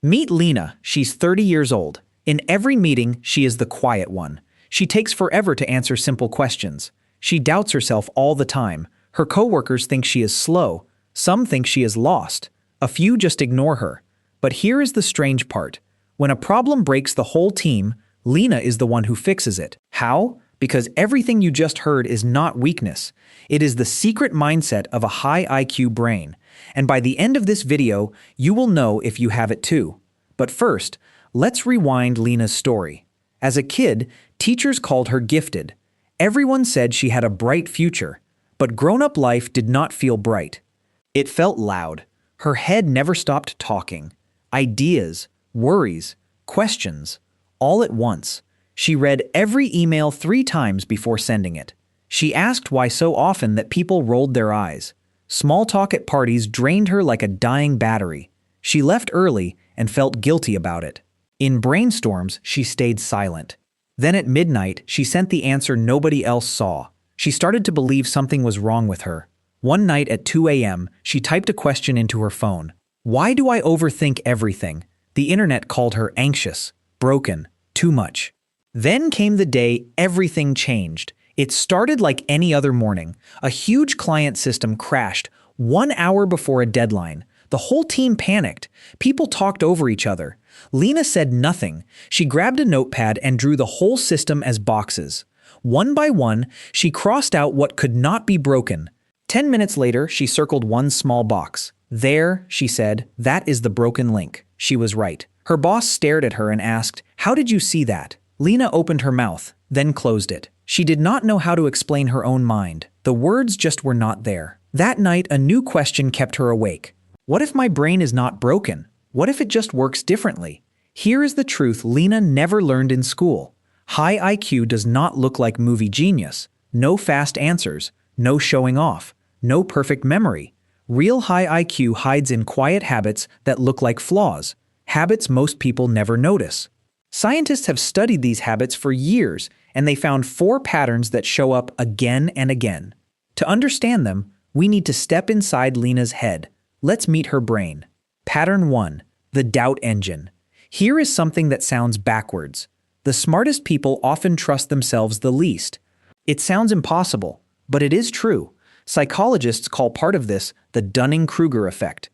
Meet Lena. She's 30 years old. In every meeting, she is the quiet one. She takes forever to answer simple questions. She doubts herself all the time. Her coworkers think she is slow. Some think she is lost. A few just ignore her. But here is the strange part. When a problem breaks the whole team, Lena is the one who fixes it. How? Because everything you just heard is not weakness. It is the secret mindset of a high IQ brain. And by the end of this video, you will know if you have it too. But first, let's rewind Lena's story. As a kid, teachers called her gifted. Everyone said she had a bright future. But grown-up life did not feel bright. It felt loud. Her head never stopped talking. Ideas, worries, questions, all at once. She read every email 3 times before sending it. She asked why so often that people rolled their eyes. Small talk at parties drained her like a dying battery. She left early and felt guilty about it. In brainstorms, she stayed silent. Then at midnight, she sent the answer nobody else saw. She started to believe something was wrong with her. One night at 2 a.m., she typed a question into her phone. Why do I overthink everything? The internet called her anxious, broken, too much. Then came the day everything changed. It started like any other morning. A huge client system crashed 1 hour before a deadline. The whole team panicked. People talked over each other. Lena said nothing. She grabbed a notepad and drew the whole system as boxes. One by one, she crossed out what could not be broken. 10 minutes later, she circled one small box. There, she said, that is the broken link. She was right. Her boss stared at her and asked, "How did you see that?" Lena opened her mouth, then closed it. She did not know how to explain her own mind. The words just were not there. That night, a new question kept her awake. What if my brain is not broken? What if it just works differently? Here is the truth Lena never learned in school. High IQ does not look like movie genius. No fast answers, no showing off, no perfect memory. Real high IQ hides in quiet habits that look like flaws, habits most people never notice. Scientists have studied these habits for years, and they found 4 patterns that show up again and again. To understand them, we need to step inside Lena's head. Let's meet her brain. Pattern 1. The doubt engine. Here is something that sounds backwards. The smartest people often trust themselves the least. It sounds impossible, but it is true. Psychologists call part of this the Dunning-Kruger effect.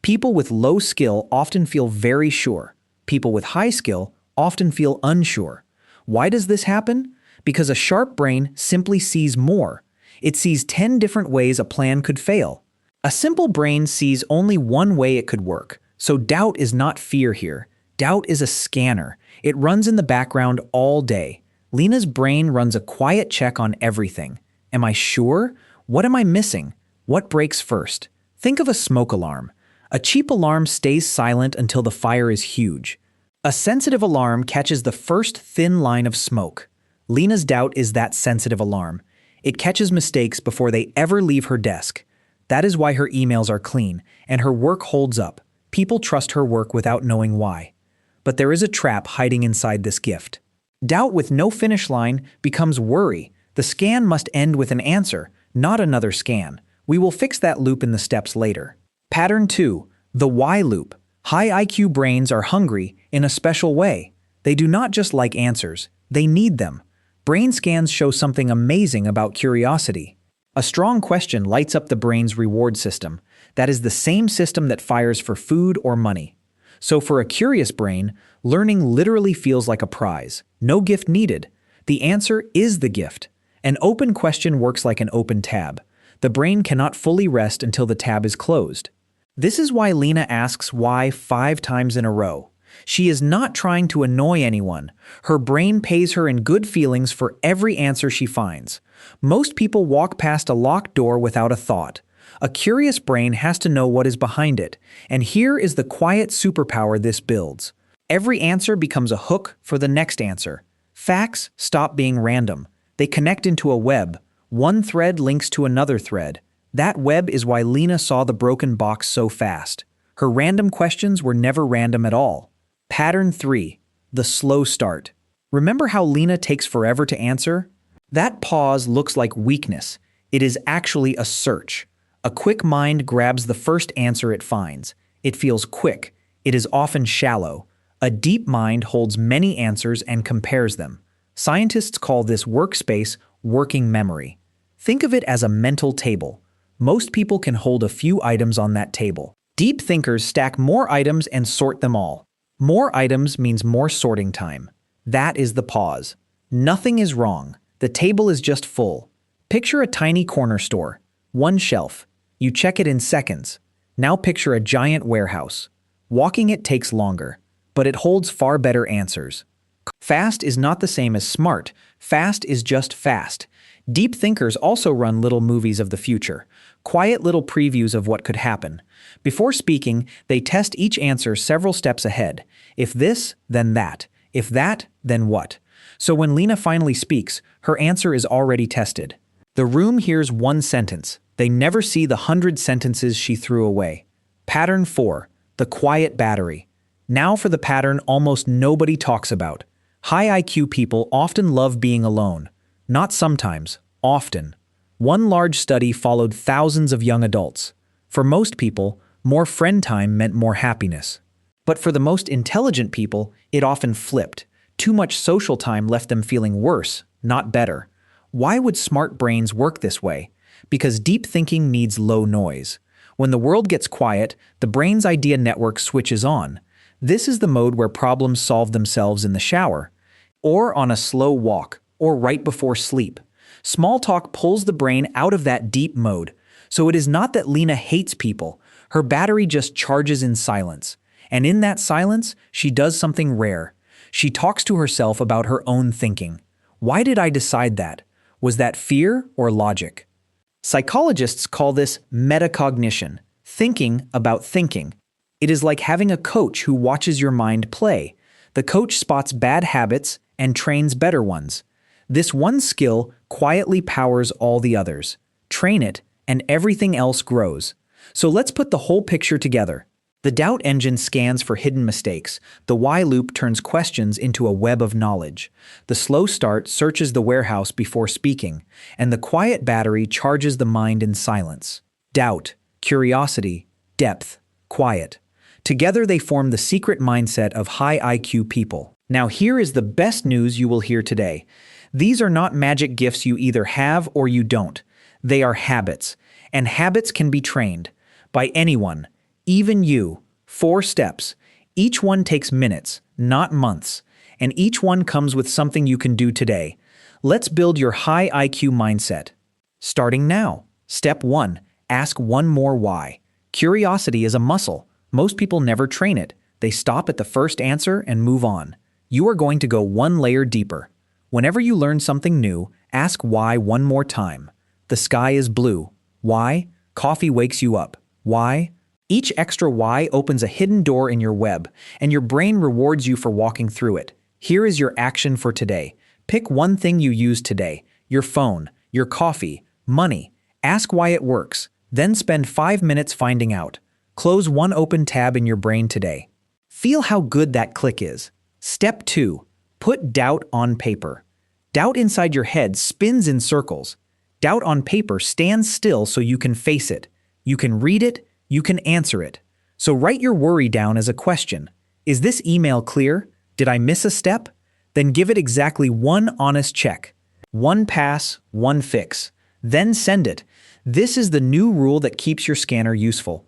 People with low skill often feel very sure. People with high skill often feel unsure. Why does this happen? Because a sharp brain simply sees more. It sees 10 different ways a plan could fail. A simple brain sees only one way it could work. So doubt is not fear here. Doubt is a scanner. It runs in the background all day. Lena's brain runs a quiet check on everything. Am I sure? What am I missing? What breaks first? Think of a smoke alarm. A cheap alarm stays silent until the fire is huge. A sensitive alarm catches the first thin line of smoke. Lena's doubt is that sensitive alarm. It catches mistakes before they ever leave her desk. That is why her emails are clean, and her work holds up. People trust her work without knowing why. But there is a trap hiding inside this gift. Doubt with no finish line becomes worry. The scan must end with an answer, not another scan. We will fix that loop in the steps later. Pattern 2. The why loop. High IQ brains are hungry in a special way. They do not just like answers, they need them. Brain scans show something amazing about curiosity. A strong question lights up the brain's reward system. That is the same system that fires for food or money. So for a curious brain, learning literally feels like a prize. No gift needed. The answer is the gift. An open question works like an open tab. The brain cannot fully rest until the tab is closed. This is why Lena asks why 5 times in a row. She is not trying to annoy anyone. Her brain pays her in good feelings for every answer she finds. Most people walk past a locked door without a thought. A curious brain has to know what is behind it, and here is the quiet superpower this builds. Every answer becomes a hook for the next answer. Facts stop being random. They connect into a web. One thread links to another thread. That web is why Lena saw the broken box so fast. Her random questions were never random at all. Pattern 3. The slow start. Remember how Lena takes forever to answer? That pause looks like weakness. It is actually a search. A quick mind grabs the first answer it finds. It feels quick. It is often shallow. A deep mind holds many answers and compares them. Scientists call this workspace working memory. Think of it as a mental table. Most people can hold a few items on that table. Deep thinkers stack more items and sort them all. More items means more sorting time. That is the pause. Nothing is wrong. The table is just full. Picture a tiny corner store. One shelf. You check it in seconds. Now picture a giant warehouse. Walking it takes longer, but it holds far better answers. Fast is not the same as smart. Fast is just fast. Deep thinkers also run little movies of the future, quiet little previews of what could happen. Before speaking, they test each answer several steps ahead. If this, then that. If that, then what? So when Lena finally speaks, her answer is already tested. The room hears one sentence. They never see the 100 sentences she threw away. Pattern 4. The quiet battery. Now for the pattern almost nobody talks about. High IQ people often love being alone. Not sometimes, often. One large study followed thousands of young adults. For most people, more friend time meant more happiness. But for the most intelligent people, it often flipped. Too much social time left them feeling worse, not better. Why would smart brains work this way? Because deep thinking needs low noise. When the world gets quiet, the brain's idea network switches on. This is the mode where problems solve themselves in the shower, or on a slow walk, or right before sleep. Small talk pulls the brain out of that deep mode. So it is not that Lena hates people. Her battery just charges in silence. And in that silence, she does something rare. She talks to herself about her own thinking. Why did I decide that? Was that fear or logic? Psychologists call this metacognition, thinking about thinking. It is like having a coach who watches your mind play. The coach spots bad habits and trains better ones. This one skill quietly powers all the others. Train it, and everything else grows. So let's put the whole picture together. The doubt engine scans for hidden mistakes. The why loop turns questions into a web of knowledge. The slow start searches the warehouse before speaking, and the quiet battery charges the mind in silence. Doubt, curiosity, depth, quiet. Together they form the secret mindset of high IQ people. Now here is the best news you will hear today. These are not magic gifts you either have or you don't. They are habits, and habits can be trained by anyone, even you. 4 steps. Each one takes minutes, not months, and each one comes with something you can do today. Let's build your high IQ mindset. Starting now. Step 1. Ask one more why. Curiosity is a muscle. Most people never train it. They stop at the first answer and move on. You are going to go one layer deeper. Whenever you learn something new, ask why one more time. The sky is blue. Why? Coffee wakes you up. Why? Each extra why opens a hidden door in your web, and your brain rewards you for walking through it. Here is your action for today. Pick one thing you use today. Your phone, your coffee, money. Ask why it works. Then spend 5 minutes finding out. Close one open tab in your brain today. Feel how good that click is. Step 2. Put doubt on paper. Doubt inside your head spins in circles. Doubt on paper stands still so you can face it. You can read it, you can answer it. So write your worry down as a question. Is this email clear? Did I miss a step? Then give it exactly one honest check. One pass, one fix. Then send it. This is the new rule that keeps your scanner useful.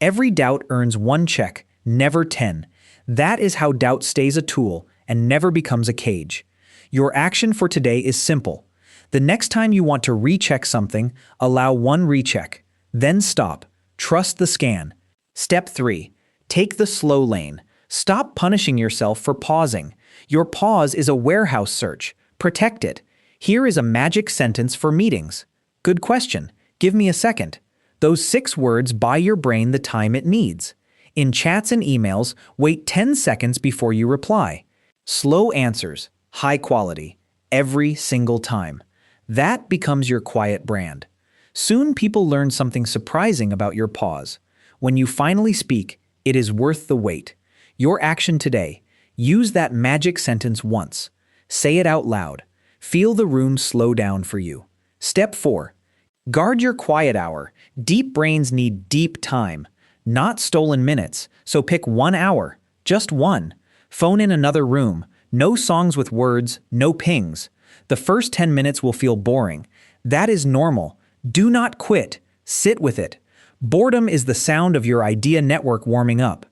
Every doubt earns 1 check, never 10. That is how doubt stays a tool and never becomes a cage. Your action for today is simple. The next time you want to recheck something, allow 1 recheck. Then stop. Trust the scan. Step 3. Take the slow lane. Stop punishing yourself for pausing. Your pause is a warehouse search. Protect it. Here is a magic sentence for meetings. Good question. Give me a second. Those 6 words buy your brain the time it needs. In chats and emails, wait 10 seconds before you reply. Slow answers, high quality, every single time. That becomes your quiet brand. Soon people learn something surprising about your pause. When you finally speak, it is worth the wait. Your action today: use that magic sentence once. Say it out loud. Feel the room slow down for you. Step 4. Guard your quiet hour. Deep brains need deep time, not stolen minutes, so pick 1 hour, just one. Phone in another room, no songs with words, no pings. The first 10 minutes will feel boring. That is normal. Do not quit. Sit with it. Boredom is the sound of your idea network warming up.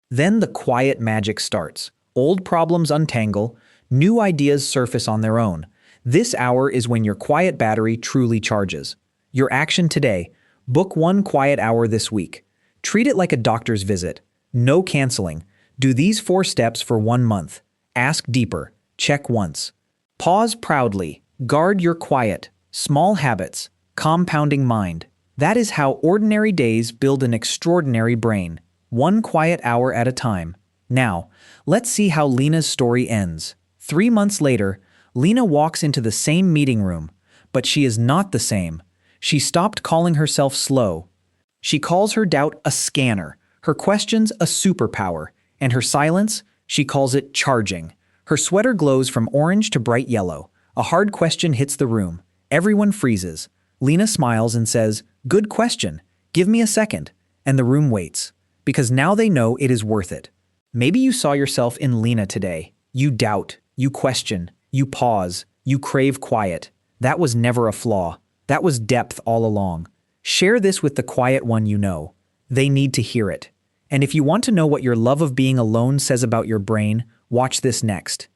Then the quiet magic starts. Old problems untangle, new ideas surface on their own. This hour is when your quiet battery truly charges. Your action today: book 1 quiet hour this week. Treat it like a doctor's visit. No canceling. Do these 4 steps for 1 month. Ask deeper. Check once. Pause proudly. Guard your quiet. Small habits. Compounding mind. That is how ordinary days build an extraordinary brain. 1 quiet hour at a time. Now, let's see how Lena's story ends. 3 months later, Lena walks into the same meeting room, but she is not the same. She stopped calling herself slow. She calls her doubt a scanner, her questions a superpower, and her silence, she calls it charging. Her sweater glows from orange to bright yellow. A hard question hits the room. Everyone freezes. Lena smiles and says, "Good question. Give me a second." And the room waits, because now they know it is worth it. Maybe you saw yourself in Lena today. You doubt, you question, you pause, you crave quiet. That was never a flaw. That was depth all along. Share this with the quiet one you know. They need to hear it. And if you want to know what your love of being alone says about your brain, watch this next.